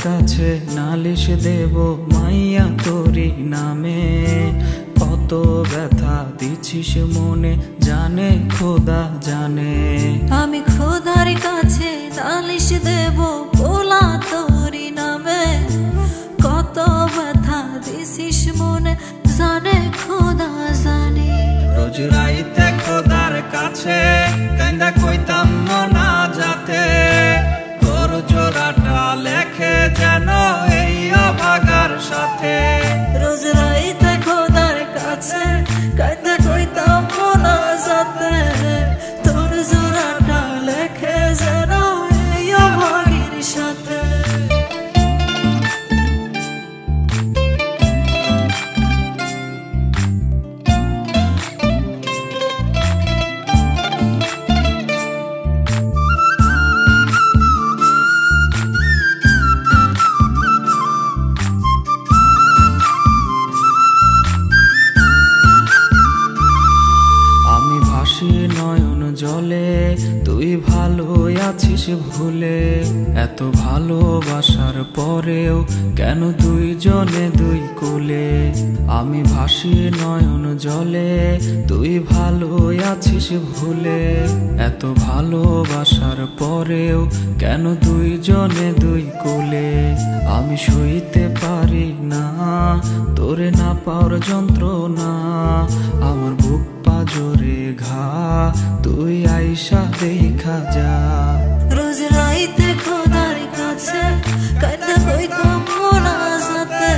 কাছে নালিশ দেব মাইয়া তোরি নামে। কত ব্যথা দিছিস মনে জানে খোদা জানে। আমি খোদার কাছে নালিশ দেব পোলা তোরি নামে। কত ব্যথা দিছিস মনে জানে খোদা জানে। রোজ রাইতে খোদার কাছে কান্দা কইতাম না যাতে তোর জোড়াটা লেখে যেন এই অভাগার সাথে। রোজ রাইতে খোদার কাছে কান্দা কইতাম না যাতে তোর জোড়াটা লেখে যেন এই অভাগীর সাথে। নয়ন জলে তুই ভালো আছিস ভুলে। এত ভালোবাসার পরেও কেন দুইজনে দুই কুলে। আমি ভাসি নয়ন জলে তুই ভালো আছিস ভুলে। এত ভালোবাসার পরেও কেন দুইজনে দুই কুলে। আমি সইতে পারি না তোরে না পাওয়ার যন্ত্রণা। আমার বুক পাজরে ঘা তুই আইসা দেখা যা। রোজ রাইতে খোদার কাছে কান্দা কইতাম না যাতে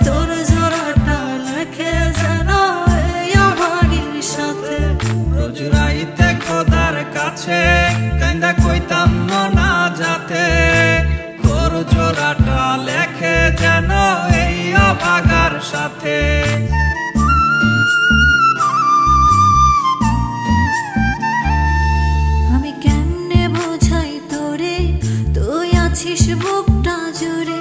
তোর জোড়াটা লেখে যেন এই অভাগীর সাথে। রোজ রাইতে খোদার কাছে কান্দা কইতাম না যাতে তোর জোড়াটা লেখে যেন এই অভাগার সাথে। বুকটা জুড়ে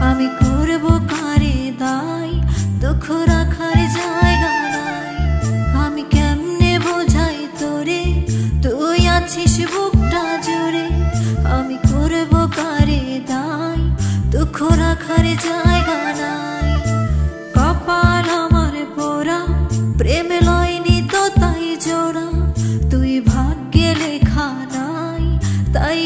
আমি করব কারে দায় দুঃখ রাখার জায়গা নাই। আমি কেমনে বোঝাই তোরে তুই আছিস বুকটা জুড়ে। আমি করব কারে দায় দুঃখ রাখার জায়গা নাই। কপাল আমার পোড়া প্রেম লয়নি তো তাই জোড়া। তুই ভাগ্যে লেখা নাই তাই